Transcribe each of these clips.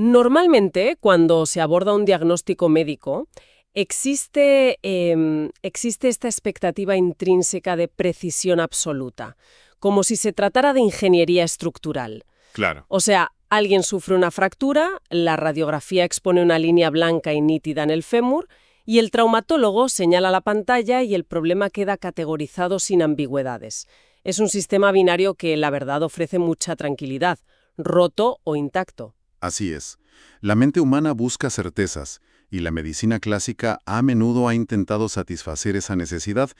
Normalmente, cuando se aborda un diagnóstico médico, existe esta expectativa intrínseca de precisión absoluta, como si se tratara de ingeniería estructural. Claro. O sea, alguien sufre una fractura, la radiografía expone una línea blanca y nítida en el fémur, y el traumatólogo señala la pantalla y el problema queda categorizado sin ambigüedades. Es un sistema binario que, la verdad, ofrece mucha tranquilidad, roto o intacto. Así es. La mente humana busca certezas y la medicina clásica a menudo ha intentado satisfacer esa necesidad,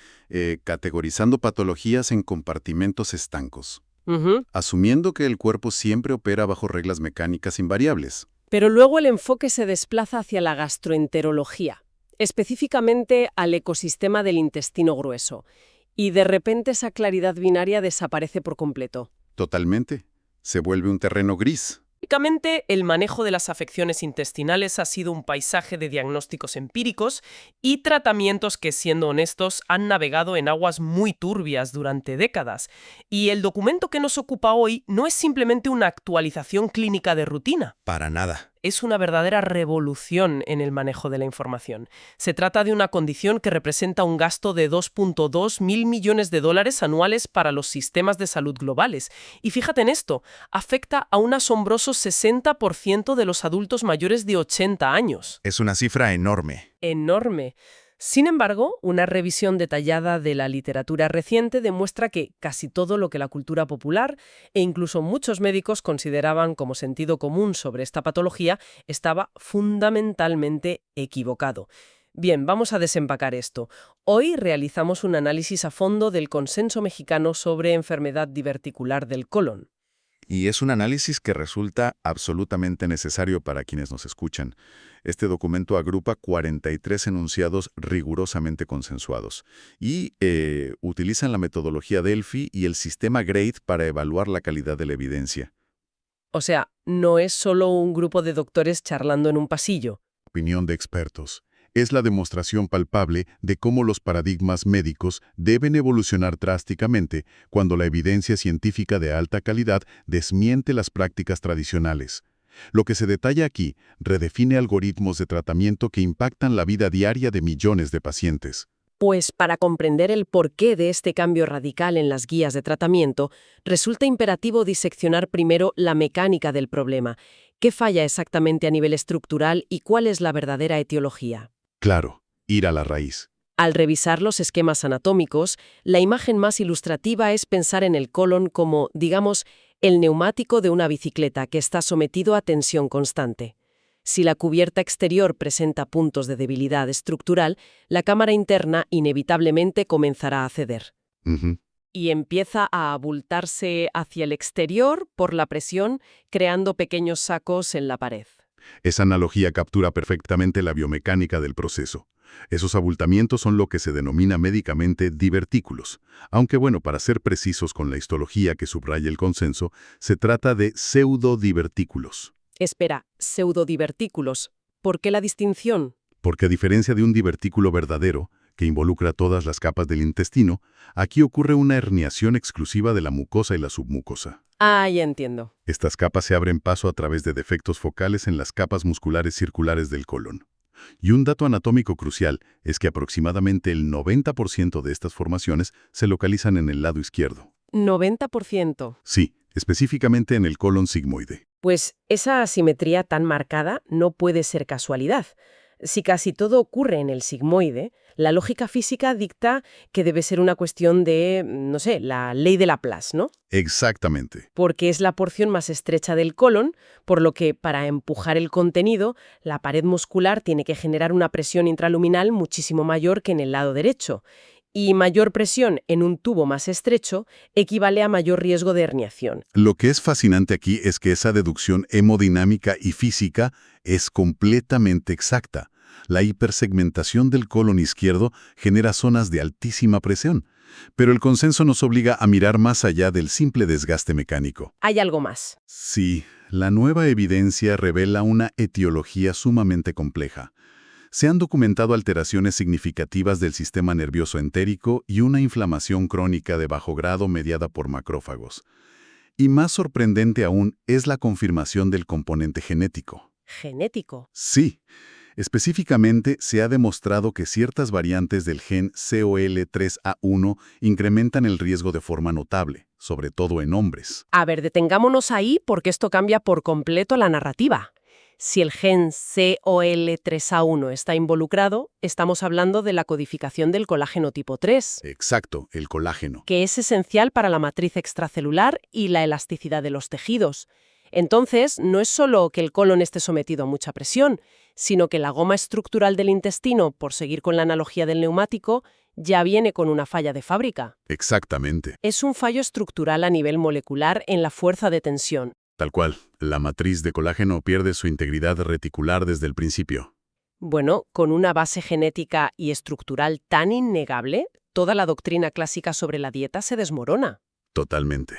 categorizando patologías en compartimentos estancos, Ujú. asumiendo que el cuerpo siempre opera bajo reglas mecánicas invariables. Pero luego el enfoque se desplaza hacia la gastroenterología, específicamente al ecosistema del intestino grueso, y de repente esa claridad binaria desaparece por completo. Totalmente. Se vuelve un terreno gris. Básicamente, el manejo de las afecciones intestinales ha sido un paisaje de diagnósticos empíricos y tratamientos que, siendo honestos, han navegado en aguas muy turbias durante décadas. Y el documento que nos ocupa hoy no es simplemente una actualización clínica de rutina. Para nada. Es una verdadera revolución en el manejo de la información. Se trata de una condición que representa un gasto de 2.2 mil millones de dólares anuales para los sistemas de salud globales. Y fíjate en esto, afecta a un asombroso 60% de los adultos mayores de 80 años. Es una cifra enorme. Enorme. Sin embargo, una revisión detallada de la literatura reciente demuestra que casi todo lo que la cultura popular e incluso muchos médicos consideraban como sentido común sobre esta patología estaba fundamentalmente equivocado. Bien, vamos a desempacar esto. Hoy realizamos un análisis a fondo del consenso mexicano sobre enfermedad diverticular del colon. Y es un análisis que resulta absolutamente necesario para quienes nos escuchan. Este documento agrupa 43 enunciados rigurosamente consensuados y utilizan la metodología Delphi y el sistema GRADE para evaluar la calidad de la evidencia. O sea, no es solo un grupo de doctores charlando en un pasillo. Opinión de expertos. Es la demostración palpable de cómo los paradigmas médicos deben evolucionar drásticamente cuando la evidencia científica de alta calidad desmiente las prácticas tradicionales. Lo que se detalla aquí redefine algoritmos de tratamiento que impactan la vida diaria de millones de pacientes. Pues para comprender el porqué de este cambio radical en las guías de tratamiento, resulta imperativo diseccionar primero la mecánica del problema. ¿Qué falla exactamente a nivel estructural y cuál es la verdadera etiología? Claro, ir a la raíz. Al revisar los esquemas anatómicos, la imagen más ilustrativa es pensar en el colon como, digamos, el neumático de una bicicleta que está sometido a tensión constante. Si la cubierta exterior presenta puntos de debilidad estructural, la cámara interna inevitablemente comenzará a ceder. Ujú. Y empieza a abultarse hacia el exterior por la presión, creando pequeños sacos en la pared. Esa analogía captura perfectamente la biomecánica del proceso. Esos abultamientos son lo que se denomina médicamente divertículos. Aunque bueno, para ser precisos con la histología que subraya el consenso, se trata de pseudodivertículos. Espera, pseudodivertículos. ¿Por qué la distinción? Porque a diferencia de un divertículo verdadero, que involucra todas las capas del intestino, aquí ocurre una herniación exclusiva de la mucosa y la submucosa. Ah, ya entiendo. Estas capas se abren paso a través de defectos focales en las capas musculares circulares del colon. Y un dato anatómico crucial es que aproximadamente el 90% de estas formaciones se localizan en el lado izquierdo. 90%. Sí, específicamente en el colon sigmoide. Pues esa asimetría tan marcada no puede ser casualidad. Si casi todo ocurre en el sigmoide, la lógica física dicta que debe ser una cuestión de, no sé, la ley de Laplace, ¿no? Exactamente. Porque es la porción más estrecha del colon, por lo que para empujar el contenido, la pared muscular tiene que generar una presión intraluminal muchísimo mayor que en el lado derecho. Y mayor presión en un tubo más estrecho equivale a mayor riesgo de herniación. Lo que es fascinante aquí es que esa deducción hemodinámica y física es completamente exacta. La hipersegmentación del colon izquierdo genera zonas de altísima presión, pero el consenso nos obliga a mirar más allá del simple desgaste mecánico. Hay algo más. Sí, la nueva evidencia revela una etiología sumamente compleja. Se han documentado alteraciones significativas del sistema nervioso entérico y una inflamación crónica de bajo grado mediada por macrófagos. Y más sorprendente aún es la confirmación del componente genético. Genético. Sí. Específicamente, se ha demostrado que ciertas variantes del gen COL3A1 incrementan el riesgo de forma notable, sobre todo en hombres. A ver, detengámonos ahí porque esto cambia por completo la narrativa. Si el gen COL3A1 está involucrado, estamos hablando de la codificación del colágeno tipo 3, Exacto, el colágeno. que es esencial para la matriz extracelular y la elasticidad de los tejidos. Entonces, no es solo que el colon esté sometido a mucha presión, sino que la goma estructural del intestino, por seguir con la analogía del neumático, ya viene con una falla de fábrica. Exactamente. Es un fallo estructural a nivel molecular en la fuerza de tensión. Tal cual, la matriz de colágeno pierde su integridad reticular desde el principio. Bueno, con una base genética y estructural tan innegable, toda la doctrina clásica sobre la dieta se desmorona. Totalmente.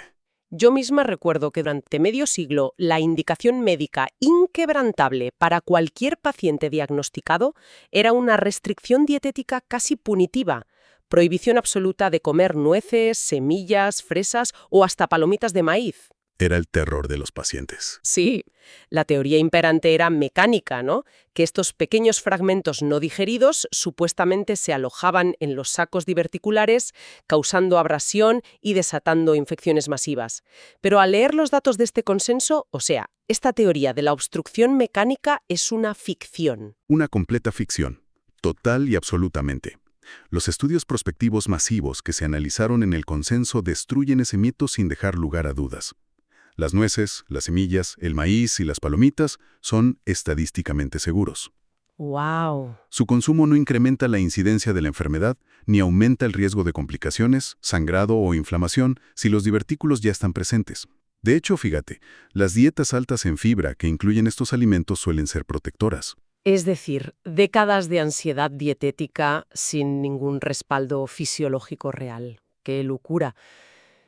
Yo misma recuerdo que durante medio siglo la indicación médica inquebrantable para cualquier paciente diagnosticado era una restricción dietética casi punitiva, prohibición absoluta de comer nueces, semillas, fresas o hasta palomitas de maíz. Era el terror de los pacientes. Sí, la teoría imperante era mecánica, ¿no? Que estos pequeños fragmentos no digeridos supuestamente se alojaban en los sacos diverticulares, causando abrasión y desatando infecciones masivas. Pero al leer los datos de este consenso, o sea, esta teoría de la obstrucción mecánica es una ficción. Una completa ficción, total y absolutamente. Los estudios prospectivos masivos que se analizaron en el consenso destruyen ese mito sin dejar lugar a dudas. Las nueces, las semillas, el maíz y las palomitas son estadísticamente seguros. ¡Wow! Su consumo no incrementa la incidencia de la enfermedad ni aumenta el riesgo de complicaciones, sangrado o inflamación si los divertículos ya están presentes. De hecho, fíjate, las dietas altas en fibra que incluyen estos alimentos suelen ser protectoras. Es decir, décadas de ansiedad dietética sin ningún respaldo fisiológico real. ¡Qué locura!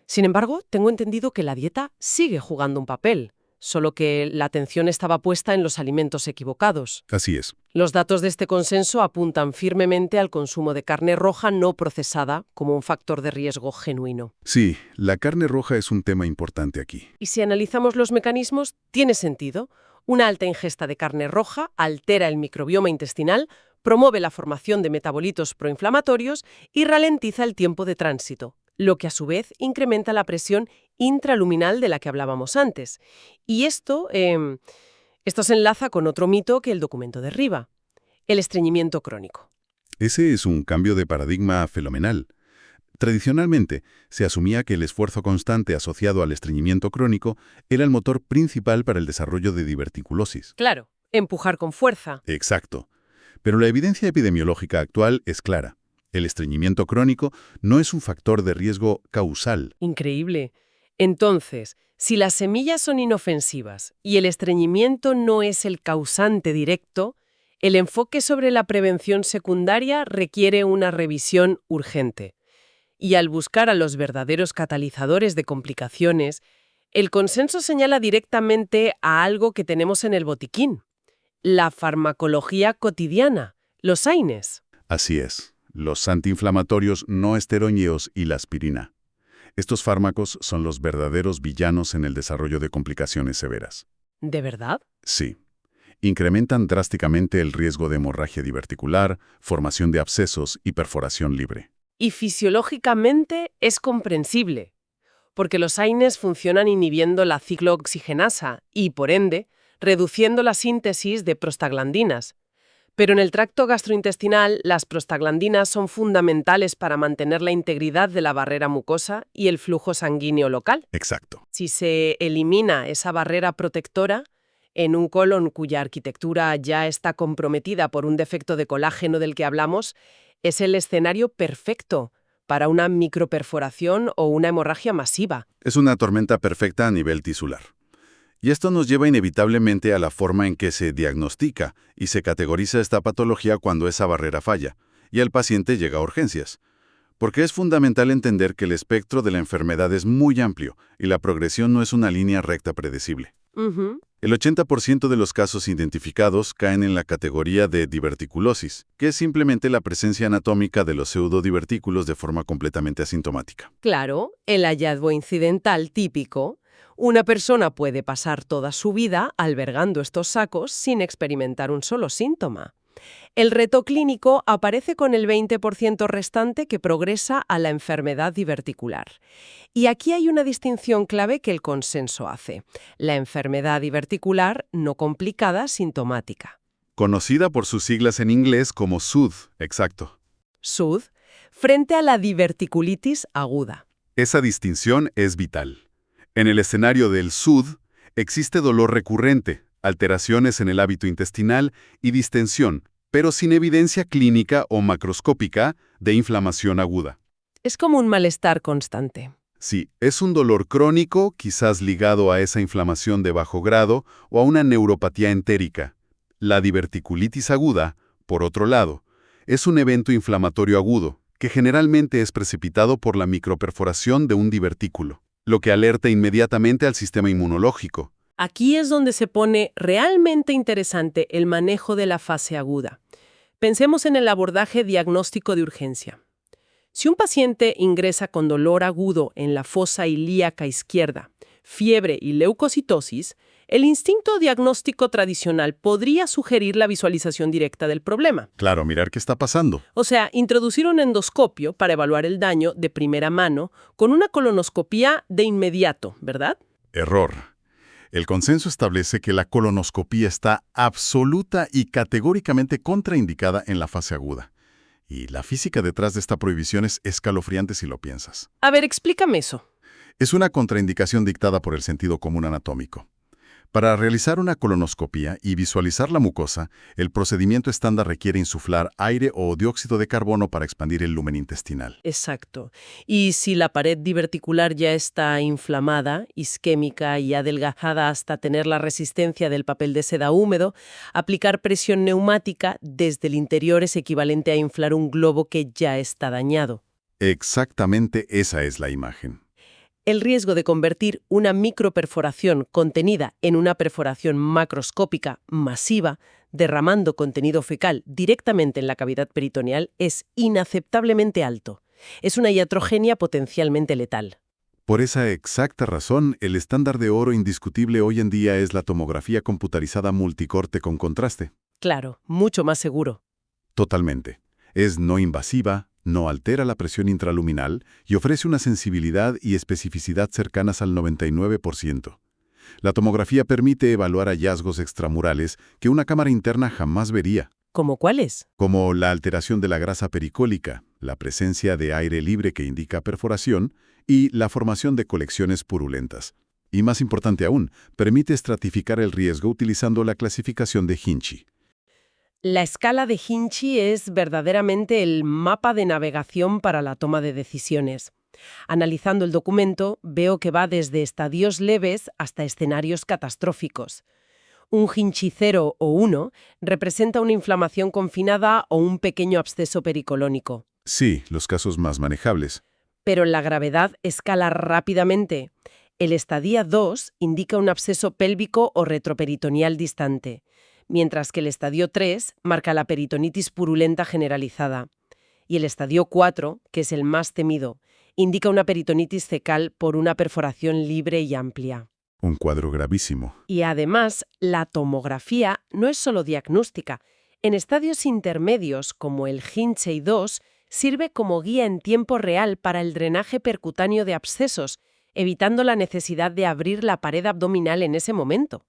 Sin embargo, tengo entendido que la dieta sigue jugando un papel, solo que la atención estaba puesta en los alimentos equivocados. Así es. Los datos de este consenso apuntan firmemente al consumo de carne roja no procesada como un factor de riesgo genuino. Sí, la carne roja es un tema importante aquí. Y si analizamos los mecanismos, tiene sentido. Una alta ingesta de carne roja altera el microbioma intestinal, promueve la formación de metabolitos proinflamatorios y ralentiza el tiempo de tránsito, lo que a su vez incrementa la presión intraluminal de la que hablábamos antes. Y esto se enlaza con otro mito que el documento derriba: el estreñimiento crónico. Ese es un cambio de paradigma fenomenal. Tradicionalmente, se asumía que el esfuerzo constante asociado al estreñimiento crónico era el motor principal para el desarrollo de diverticulosis. Claro, empujar con fuerza. Exacto. Pero la evidencia epidemiológica actual es clara. El estreñimiento crónico no es un factor de riesgo causal. Increíble. Entonces, si las semillas son inofensivas y el estreñimiento no es el causante directo, el enfoque sobre la prevención secundaria requiere una revisión urgente. Y al buscar a los verdaderos catalizadores de complicaciones, el consenso señala directamente a algo que tenemos en el botiquín: la farmacología cotidiana, los AINES. Así es. Los antiinflamatorios no esteroideos y la aspirina. Estos fármacos son los verdaderos villanos en el desarrollo de complicaciones severas. ¿De verdad? Sí. Incrementan drásticamente el riesgo de hemorragia diverticular, formación de abscesos y perforación libre. Y fisiológicamente es comprensible, porque los AINES funcionan inhibiendo la ciclooxigenasa y, por ende, reduciendo la síntesis de prostaglandinas. Pero en el tracto gastrointestinal, las prostaglandinas son fundamentales para mantener la integridad de la barrera mucosa y el flujo sanguíneo local. Exacto. Si se elimina esa barrera protectora, en un colon cuya arquitectura ya está comprometida por un defecto de colágeno del que hablamos, es el escenario perfecto para una microperforación o una hemorragia masiva. Es una tormenta perfecta a nivel tisular. Y esto nos lleva inevitablemente a la forma en que se diagnostica y se categoriza esta patología cuando esa barrera falla y el paciente llega a urgencias. Porque es fundamental entender que el espectro de la enfermedad es muy amplio y la progresión no es una línea recta predecible. El 80% de los casos identificados caen en la categoría de diverticulosis, que es simplemente la presencia anatómica de los pseudodivertículos de forma completamente asintomática. Claro, el hallazgo incidental típico, Una persona puede pasar toda su vida albergando estos sacos sin experimentar un solo síntoma. El reto clínico aparece con el 20% restante que progresa a la enfermedad diverticular. Y aquí hay una distinción clave que el consenso hace: la enfermedad diverticular no complicada sintomática. Conocida por sus siglas en inglés como SUD, exacto. SUD, frente a la diverticulitis aguda. Esa distinción es vital. En el escenario del SUD existe dolor recurrente, alteraciones en el hábito intestinal y distensión, pero sin evidencia clínica o macroscópica de inflamación aguda. Es como un malestar constante. Sí, es un dolor crónico, quizás ligado a esa inflamación de bajo grado o a una neuropatía entérica. La diverticulitis aguda, por otro lado, es un evento inflamatorio agudo, que generalmente es precipitado por la microperforación de un divertículo, lo que alerta inmediatamente al sistema inmunológico. Aquí es donde se pone realmente interesante el manejo de la fase aguda. Pensemos en el abordaje diagnóstico de urgencia. Si un paciente ingresa con dolor agudo en la fosa ilíaca izquierda, fiebre y leucocitosis, el instinto diagnóstico tradicional podría sugerir la visualización directa del problema. Claro, mirar qué está pasando. O sea, introducir un endoscopio para evaluar el daño de primera mano con una colonoscopía de inmediato, ¿verdad? Error. El consenso establece que la colonoscopía está absoluta y categóricamente contraindicada en la fase aguda. Y la física detrás de esta prohibición es escalofriante si lo piensas. A ver, explícame eso. Es una contraindicación dictada por el sentido común anatómico. Para realizar una colonoscopía y visualizar la mucosa, el procedimiento estándar requiere insuflar aire o dióxido de carbono para expandir el lumen intestinal. Exacto. Y si la pared diverticular ya está inflamada, isquémica y adelgazada hasta tener la resistencia del papel de seda húmedo, aplicar presión neumática desde el interior es equivalente a inflar un globo que ya está dañado. Exactamente esa es la imagen. El riesgo de convertir una microperforación contenida en una perforación macroscópica masiva, derramando contenido fecal directamente en la cavidad peritoneal, es inaceptablemente alto. Es una iatrogenia potencialmente letal. Por esa exacta razón, el estándar de oro indiscutible hoy en día es la tomografía computarizada multicorte con contraste. Claro, mucho más seguro. Totalmente. Es no invasiva, no altera la presión intraluminal y ofrece una sensibilidad y especificidad cercanas al 99%. La tomografía permite evaluar hallazgos extramurales que una cámara interna jamás vería, ¿Cómo cuáles? como la alteración de la grasa pericólica, la presencia de aire libre que indica perforación y la formación de colecciones purulentas. Y más importante aún, permite estratificar el riesgo utilizando la clasificación de Hinchey. La escala de Hinchey es verdaderamente el mapa de navegación para la toma de decisiones. Analizando el documento, veo que va desde estadios leves hasta escenarios catastróficos. Un Hinchey 0 o 1 representa una inflamación confinada o un pequeño absceso pericolónico. Sí, los casos más manejables. Pero la gravedad escala rápidamente. El estadio 2 indica un absceso pélvico o retroperitoneal distante, mientras que el estadio 3 marca la peritonitis purulenta generalizada. Y el estadio 4, que es el más temido, indica una peritonitis fecal por una perforación libre y amplia. Un cuadro gravísimo. Y además, la tomografía no es solo diagnóstica. En estadios intermedios, como el Hinchey 2, sirve como guía en tiempo real para el drenaje percutáneo de abscesos, evitando la necesidad de abrir la pared abdominal en ese momento.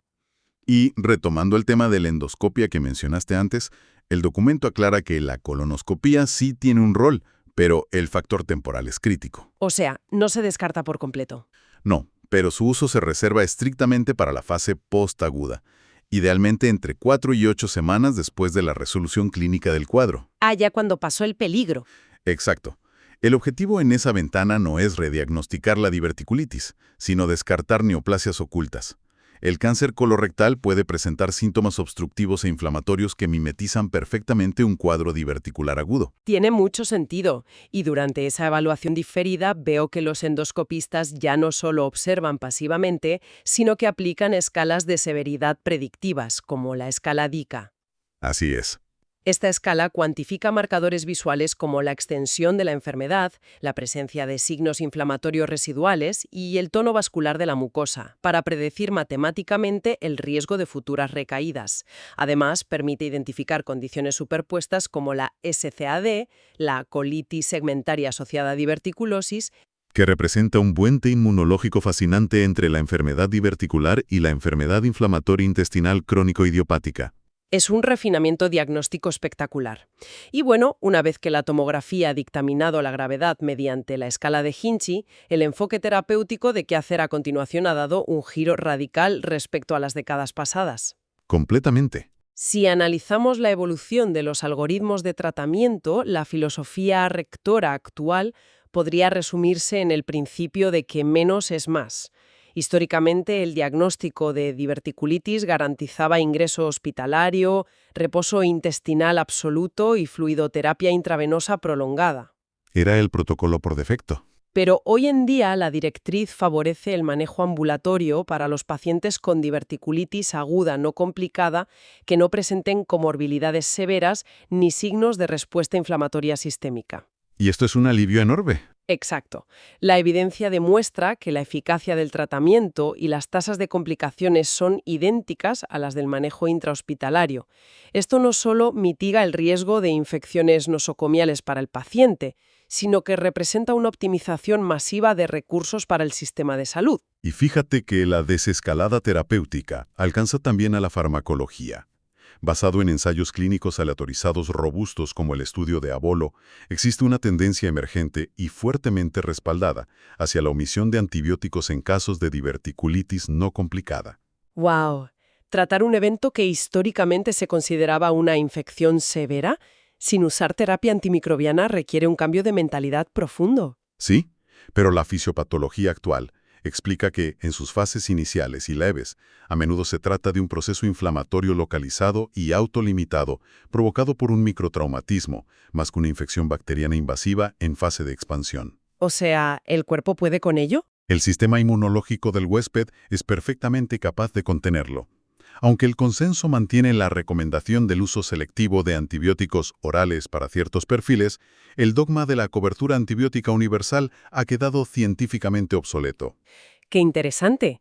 Y, retomando el tema de la endoscopia que mencionaste antes, el documento aclara que la colonoscopía sí tiene un rol, pero el factor temporal es crítico. O sea, no se descarta por completo. No, pero su uso se reserva estrictamente para la fase postaguda, idealmente entre 4 y 8 semanas después de la resolución clínica del cuadro. Ah, ya cuando pasó el peligro. Exacto. El objetivo en esa ventana no es rediagnosticar la diverticulitis, sino descartar neoplasias ocultas. El cáncer colorectal puede presentar síntomas obstructivos e inflamatorios que mimetizan perfectamente un cuadro diverticular agudo. Tiene mucho sentido, y durante esa evaluación diferida veo que los endoscopistas ya no solo observan pasivamente, sino que aplican escalas de severidad predictivas, como la escala DICA. Así es. Esta escala cuantifica marcadores visuales como la extensión de la enfermedad, la presencia de signos inflamatorios residuales y el tono vascular de la mucosa, para predecir matemáticamente el riesgo de futuras recaídas. Además, permite identificar condiciones superpuestas como la SCAD, la colitis segmentaria asociada a diverticulosis. Que representa un puente inmunológico fascinante entre la enfermedad diverticular y la enfermedad inflamatoria intestinal crónico-idiopática. Es un refinamiento diagnóstico espectacular. Y bueno, una vez que la tomografía ha dictaminado la gravedad mediante la escala de Hinchi, el enfoque terapéutico de qué hacer a continuación ha dado un giro radical respecto a las décadas pasadas. Completamente. Si analizamos la evolución de los algoritmos de tratamiento, la filosofía rectora actual podría resumirse en el principio de que menos es más. Históricamente, el diagnóstico de diverticulitis garantizaba ingreso hospitalario, reposo intestinal absoluto y fluidoterapia intravenosa prolongada. Era el protocolo por defecto. Pero hoy en día la directriz favorece el manejo ambulatorio para los pacientes con diverticulitis aguda no complicada que no presenten comorbilidades severas ni signos de respuesta inflamatoria sistémica. Y esto es un alivio enorme. Exacto. La evidencia demuestra que la eficacia del tratamiento y las tasas de complicaciones son idénticas a las del manejo intrahospitalario. Esto no solo mitiga el riesgo de infecciones nosocomiales para el paciente, sino que representa una optimización masiva de recursos para el sistema de salud. Y fíjate que la desescalada terapéutica alcanza también a la farmacología. Basado en ensayos clínicos aleatorizados robustos como el estudio de Abolo, existe una tendencia emergente y fuertemente respaldada hacia la omisión de antibióticos en casos de diverticulitis no complicada. ¡Wow! Tratar un evento que históricamente se consideraba una infección severa sin usar terapia antimicrobiana requiere un cambio de mentalidad profundo. Sí, pero la fisiopatología actual explica que, en sus fases iniciales y leves, a menudo se trata de un proceso inflamatorio localizado y autolimitado provocado por un microtraumatismo, más que una infección bacteriana invasiva en fase de expansión. O sea, ¿el cuerpo puede con ello? El sistema inmunológico del huésped es perfectamente capaz de contenerlo. Aunque el consenso mantiene la recomendación del uso selectivo de antibióticos orales para ciertos perfiles, el dogma de la cobertura antibiótica universal ha quedado científicamente obsoleto. ¡Qué interesante!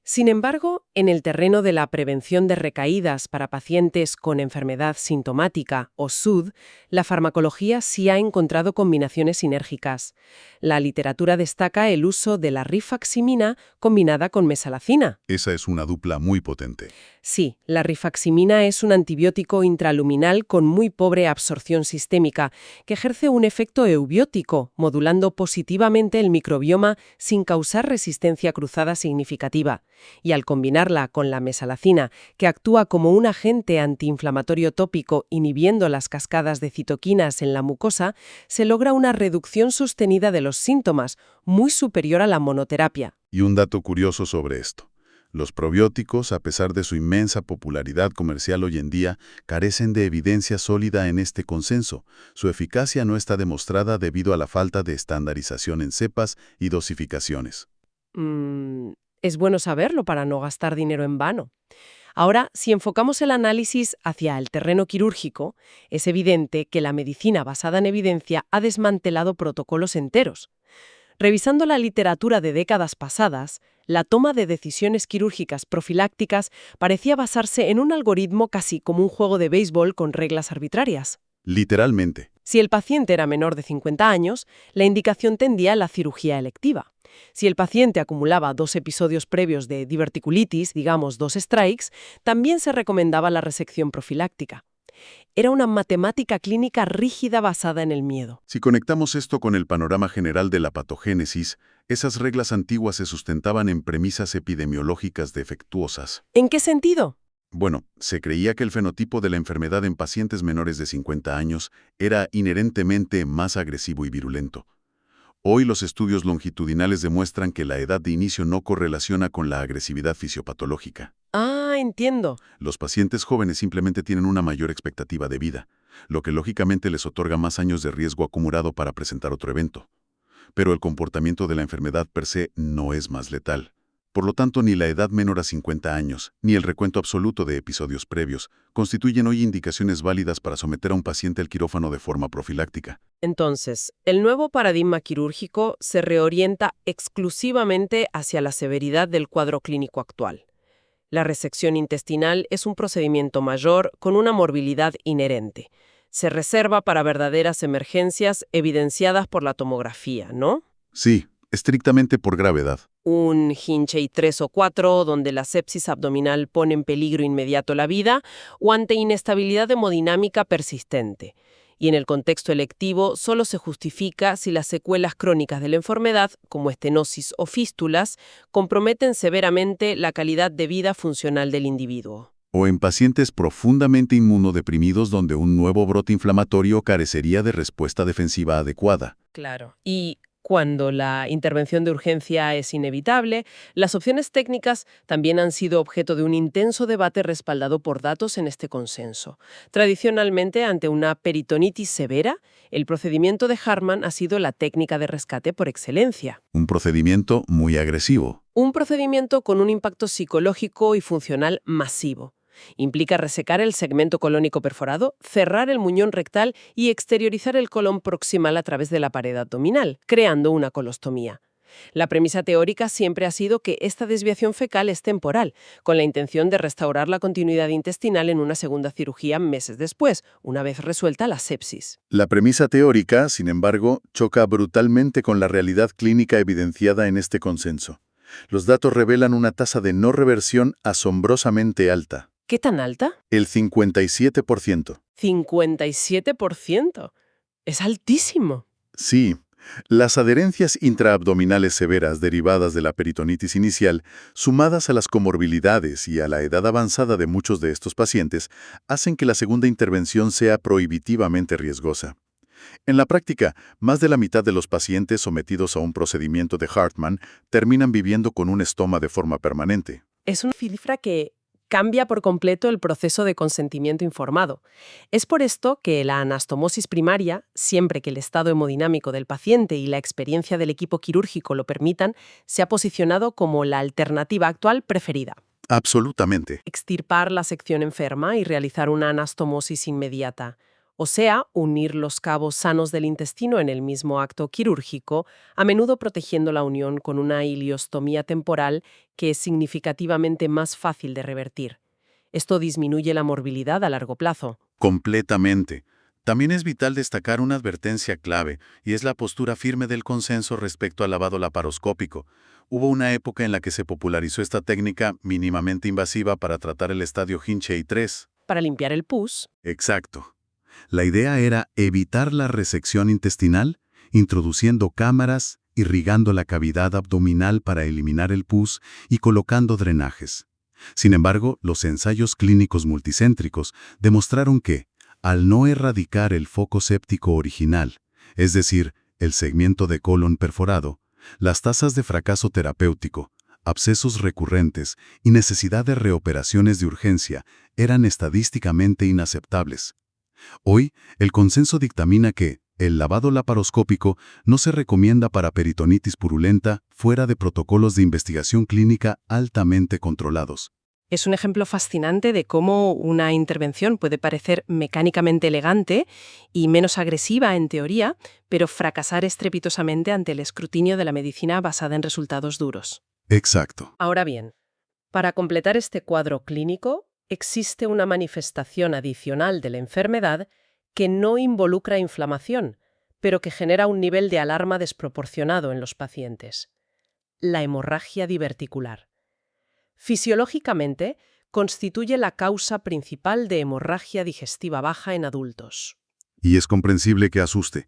Sin embargo, en el terreno de la prevención de recaídas para pacientes con enfermedad sintomática o SUD, la farmacología sí ha encontrado combinaciones sinérgicas. La literatura destaca el uso de la rifaximina combinada con mesalazina. Esa es una dupla muy potente. Sí, la rifaximina es un antibiótico intraluminal con muy pobre absorción sistémica que ejerce un efecto eubiótico, modulando positivamente el microbioma sin causar resistencia cruzada significativa. Y al combinarla con la mesalazina, que actúa como un agente antiinflamatorio tópico inhibiendo las cascadas de citoquinas en la mucosa, se logra una reducción sostenida de los síntomas, muy superior a la monoterapia. Y un dato curioso sobre esto. Los probióticos, a pesar de su inmensa popularidad comercial hoy en día, carecen de evidencia sólida en este consenso. Su eficacia no está demostrada debido a la falta de estandarización en cepas y dosificaciones. Es bueno saberlo para no gastar dinero en vano. Ahora, si enfocamos el análisis hacia el terreno quirúrgico, es evidente que la medicina basada en evidencia ha desmantelado protocolos enteros. Revisando la literatura de décadas pasadas, la toma de decisiones quirúrgicas profilácticas parecía basarse en un algoritmo casi como un juego de béisbol con reglas arbitrarias. Literalmente. Si el paciente era menor de 50 años, la indicación tendía a la cirugía electiva. Si el paciente acumulaba 2 episodios previos de diverticulitis, digamos 2 strikes, también se recomendaba la resección profiláctica. Era una matemática clínica rígida basada en el miedo. Si conectamos esto con el panorama general de la patogénesis, esas reglas antiguas se sustentaban en premisas epidemiológicas defectuosas. ¿En qué sentido? Bueno, se creía que el fenotipo de la enfermedad en pacientes menores de 50 años era inherentemente más agresivo y virulento. Hoy los estudios longitudinales demuestran que la edad de inicio no correlaciona con la agresividad fisiopatológica. Ah, entiendo. Los pacientes jóvenes simplemente tienen una mayor expectativa de vida, lo que lógicamente les otorga más años de riesgo acumulado para presentar otro evento. Pero el comportamiento de la enfermedad per se no es más letal. Por lo tanto, ni la edad menor a 50 años, ni el recuento absoluto de episodios previos, constituyen hoy indicaciones válidas para someter a un paciente al quirófano de forma profiláctica. Entonces, el nuevo paradigma quirúrgico se reorienta exclusivamente hacia la severidad del cuadro clínico actual. La resección intestinal es un procedimiento mayor con una morbilidad inherente. Se reserva para verdaderas emergencias evidenciadas por la tomografía, ¿no? Sí, estrictamente por gravedad. Un Hinchey 3 o 4, donde la sepsis abdominal pone en peligro inmediato la vida, o ante inestabilidad hemodinámica persistente. Y en el contexto electivo solo se justifica si las secuelas crónicas de la enfermedad, como estenosis o fístulas, comprometen severamente la calidad de vida funcional del individuo. O en pacientes profundamente inmunodeprimidos donde un nuevo brote inflamatorio carecería de respuesta defensiva adecuada. Claro. Y cuando la intervención de urgencia es inevitable, las opciones técnicas también han sido objeto de un intenso debate respaldado por datos en este consenso. Tradicionalmente, ante una peritonitis severa, el procedimiento de Hartmann ha sido la técnica de rescate por excelencia. Un procedimiento muy agresivo. Un procedimiento con un impacto psicológico y funcional masivo. Implica resecar el segmento colónico perforado, cerrar el muñón rectal y exteriorizar el colon proximal a través de la pared abdominal, creando una colostomía. La premisa teórica siempre ha sido que esta desviación fecal es temporal, con la intención de restaurar la continuidad intestinal en una segunda cirugía meses después, una vez resuelta la sepsis. La premisa teórica, sin embargo, choca brutalmente con la realidad clínica evidenciada en este consenso. Los datos revelan una tasa de no reversión asombrosamente alta. ¿Qué tan alta? El 57%. ¿57%? Es altísimo. Sí. Las adherencias intraabdominales severas derivadas de la peritonitis inicial, sumadas a las comorbilidades y a la edad avanzada de muchos de estos pacientes, hacen que la segunda intervención sea prohibitivamente riesgosa. En la práctica, más de la mitad de los pacientes sometidos a un procedimiento de Hartmann terminan viviendo con un estoma de forma permanente. Es una cifra que cambia por completo el proceso de consentimiento informado. Es por esto que la anastomosis primaria, siempre que el estado hemodinámico del paciente y la experiencia del equipo quirúrgico lo permitan, se ha posicionado como la alternativa actual preferida. Absolutamente. Extirpar la sección enferma y realizar una anastomosis inmediata. O sea, unir los cabos sanos del intestino en el mismo acto quirúrgico, a menudo protegiendo la unión con una iliostomía temporal que es significativamente más fácil de revertir. Esto disminuye la morbilidad a largo plazo. Completamente. También es vital destacar una advertencia clave, y es la postura firme del consenso respecto al lavado laparoscópico. Hubo una época en la que se popularizó esta técnica mínimamente invasiva para tratar el estadio Hinchey 3. Para limpiar el pus. Exacto. La idea era evitar la resección intestinal, introduciendo cámaras, irrigando la cavidad abdominal para eliminar el pus y colocando drenajes. Sin embargo, los ensayos clínicos multicéntricos demostraron que, al no erradicar el foco séptico original, es decir, el segmento de colon perforado, las tasas de fracaso terapéutico, abscesos recurrentes y necesidad de reoperaciones de urgencia eran estadísticamente inaceptables. Hoy, el consenso dictamina que el lavado laparoscópico no se recomienda para peritonitis purulenta fuera de protocolos de investigación clínica altamente controlados. Es un ejemplo fascinante de cómo una intervención puede parecer mecánicamente elegante y menos agresiva en teoría, pero fracasar estrepitosamente ante el escrutinio de la medicina basada en resultados duros. Exacto. Ahora bien, para completar este cuadro clínico, existe una manifestación adicional de la enfermedad que no involucra inflamación, pero que genera un nivel de alarma desproporcionado en los pacientes: la hemorragia diverticular. Fisiológicamente, constituye la causa principal de hemorragia digestiva baja en adultos. Y es comprensible que asuste.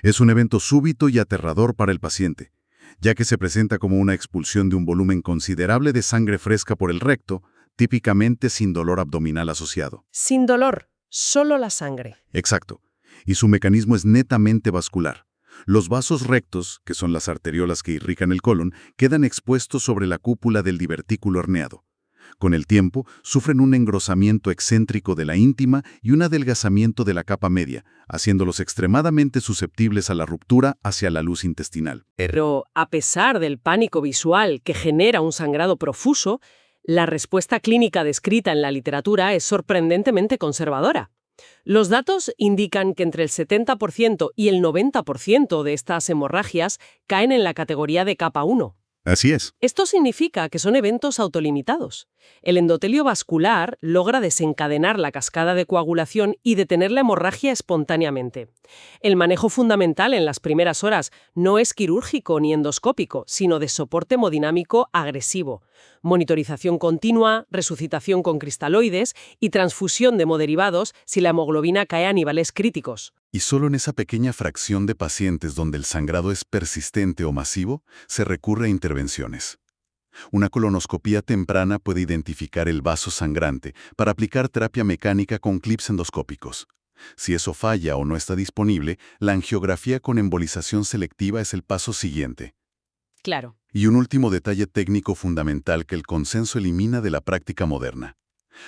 Es un evento súbito y aterrador para el paciente, ya que se presenta como una expulsión de un volumen considerable de sangre fresca por el recto, típicamente sin dolor abdominal asociado. Sin dolor, solo la sangre. Exacto. Y su mecanismo es netamente vascular. Los vasos rectos, que son las arteriolas que irrigan el colon, quedan expuestos sobre la cúpula del divertículo herniado. Con el tiempo, sufren un engrosamiento excéntrico de la íntima y un adelgazamiento de la capa media, haciéndolos extremadamente susceptibles a la ruptura hacia la luz intestinal. Pero, a pesar del pánico visual que genera un sangrado profuso, la respuesta clínica descrita en la literatura es sorprendentemente conservadora. Los datos indican que entre el 70% y el 90% de estas hemorragias caen en la categoría de capa 1. Así es. Esto significa que son eventos autolimitados. El endotelio vascular logra desencadenar la cascada de coagulación y detener la hemorragia espontáneamente. El manejo fundamental en las primeras horas no es quirúrgico ni endoscópico, sino de soporte hemodinámico agresivo. Monitorización continua, resucitación con cristaloides y transfusión de hemoderivados si la hemoglobina cae a niveles críticos. Y solo en esa pequeña fracción de pacientes donde el sangrado es persistente o masivo, se recurre a intervenciones. Una colonoscopía temprana puede identificar el vaso sangrante para aplicar terapia mecánica con clips endoscópicos. Si eso falla o no está disponible, la angiografía con embolización selectiva es el paso siguiente. Claro. Y un último detalle técnico fundamental que el consenso elimina de la práctica moderna.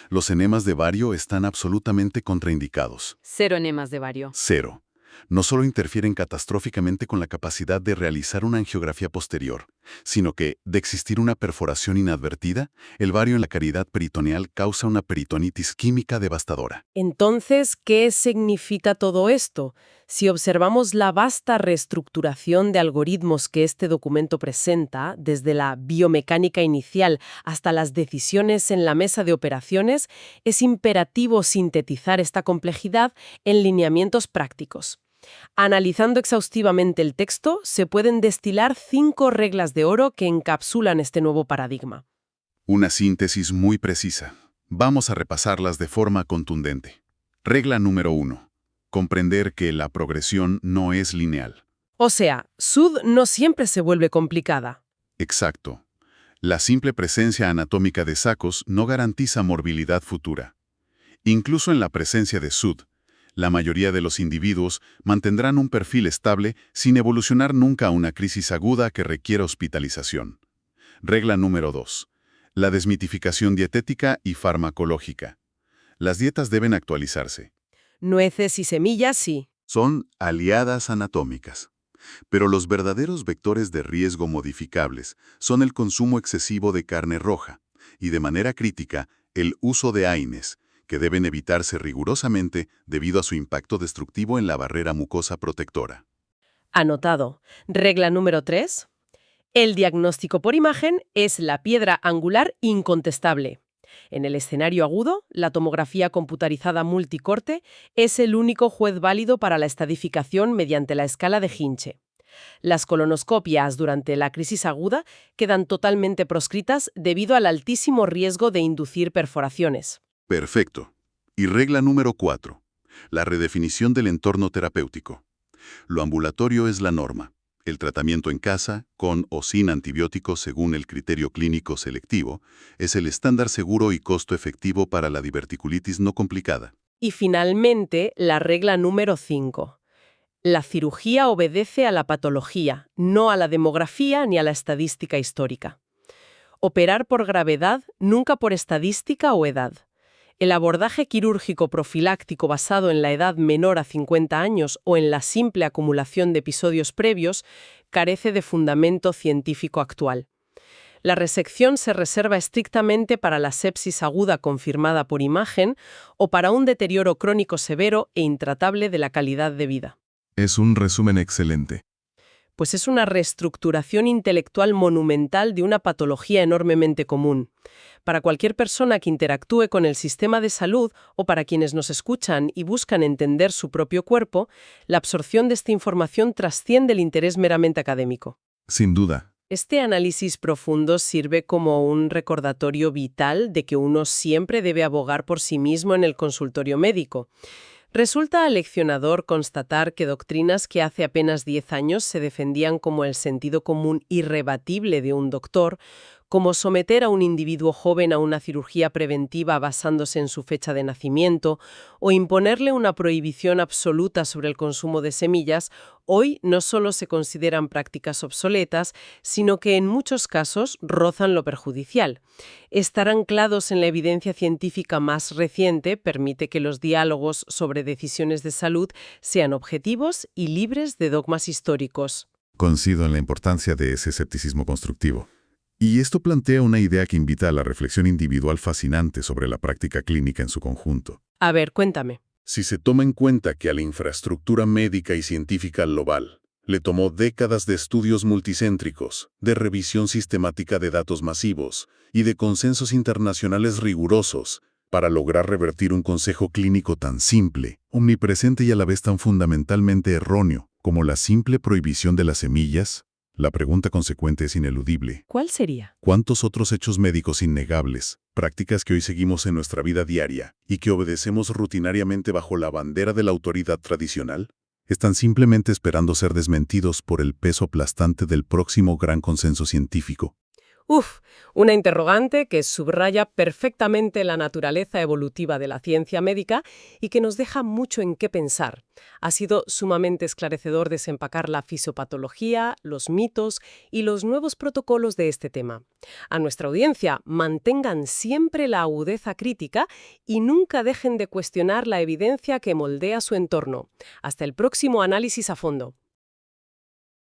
Los enemas de bario están absolutamente contraindicados. 0 enemas de bario. 0. No solo interfieren catastróficamente con la capacidad de realizar una angiografía posterior, sino que, de existir una perforación inadvertida, el bario en la cavidad peritoneal causa una peritonitis química devastadora. Entonces, ¿qué significa todo esto? Si observamos la vasta reestructuración de algoritmos que este documento presenta, desde la biomecánica inicial hasta las decisiones en la mesa de operaciones, es imperativo sintetizar esta complejidad en lineamientos prácticos. Analizando exhaustivamente el texto, se pueden destilar 5 reglas de oro que encapsulan este nuevo paradigma. Una síntesis muy precisa. Vamos a repasarlas de forma contundente. Regla número 1. Comprender que la progresión no es lineal. O sea, SUD no siempre se vuelve complicada. Exacto. La simple presencia anatómica de sacos no garantiza morbilidad futura. Incluso en la presencia de SUD, la mayoría de los individuos mantendrán un perfil estable sin evolucionar nunca a una crisis aguda que requiera hospitalización. Regla número 2. La desmitificación dietética y farmacológica. Las dietas deben actualizarse. Nueces y semillas, sí. Son aliadas anatómicas. Pero los verdaderos vectores de riesgo modificables son el consumo excesivo de carne roja y, de manera crítica, el uso de AINES, que deben evitarse rigurosamente debido a su impacto destructivo en la barrera mucosa protectora. Anotado. Regla número 3. El diagnóstico por imagen es la piedra angular incontestable. En el escenario agudo, la tomografía computarizada multicorte es el único juez válido para la estadificación mediante la escala de Hinche. Las colonoscopias durante la crisis aguda quedan totalmente proscritas debido al altísimo riesgo de inducir perforaciones. Perfecto. Y regla número 4. La redefinición del entorno terapéutico. Lo ambulatorio es la norma. El tratamiento en casa, con o sin antibióticos según el criterio clínico selectivo, es el estándar seguro y costo efectivo para la diverticulitis no complicada. Y finalmente, la regla número 5. La cirugía obedece a la patología, no a la demografía ni a la estadística histórica. Operar por gravedad, nunca por estadística o edad. El abordaje quirúrgico profiláctico basado en la edad menor a 50 años o en la simple acumulación de episodios previos carece de fundamento científico actual. La resección se reserva estrictamente para la sepsis aguda confirmada por imagen o para un deterioro crónico severo e intratable de la calidad de vida. Es un resumen excelente. Pues es una reestructuración intelectual monumental de una patología enormemente común. Para cualquier persona que interactúe con el sistema de salud o para quienes nos escuchan y buscan entender su propio cuerpo, la absorción de esta información trasciende el interés meramente académico. Sin duda. Este análisis profundo sirve como un recordatorio vital de que uno siempre debe abogar por sí mismo en el consultorio médico. Resulta aleccionador constatar que doctrinas que hace apenas 10 años se defendían como el sentido común irrebatible de un doctor, como someter a un individuo joven a una cirugía preventiva basándose en su fecha de nacimiento o imponerle una prohibición absoluta sobre el consumo de semillas, hoy no solo se consideran prácticas obsoletas, sino que en muchos casos rozan lo perjudicial. Estar anclados en la evidencia científica más reciente permite que los diálogos sobre decisiones de salud sean objetivos y libres de dogmas históricos. Coincido en la importancia de ese escepticismo constructivo. Y esto plantea una idea que invita a la reflexión individual fascinante sobre la práctica clínica en su conjunto. A ver, cuéntame. Si se toma en cuenta que a la infraestructura médica y científica global le tomó décadas de estudios multicéntricos, de revisión sistemática de datos masivos y de consensos internacionales rigurosos para lograr revertir un consejo clínico tan simple, omnipresente y a la vez tan fundamentalmente erróneo como la simple prohibición de las semillas, la pregunta consecuente es ineludible. ¿Cuál sería? ¿Cuántos otros hechos médicos innegables, prácticas que hoy seguimos en nuestra vida diaria y que obedecemos rutinariamente bajo la bandera de la autoridad tradicional, están simplemente esperando ser desmentidos por el peso aplastante del próximo gran consenso científico? Una interrogante que subraya perfectamente la naturaleza evolutiva de la ciencia médica y que nos deja mucho en qué pensar. Ha sido sumamente esclarecedor desempacar la fisiopatología, los mitos y los nuevos protocolos de este tema. A nuestra audiencia, mantengan siempre la agudeza crítica y nunca dejen de cuestionar la evidencia que moldea su entorno. Hasta el próximo análisis a fondo.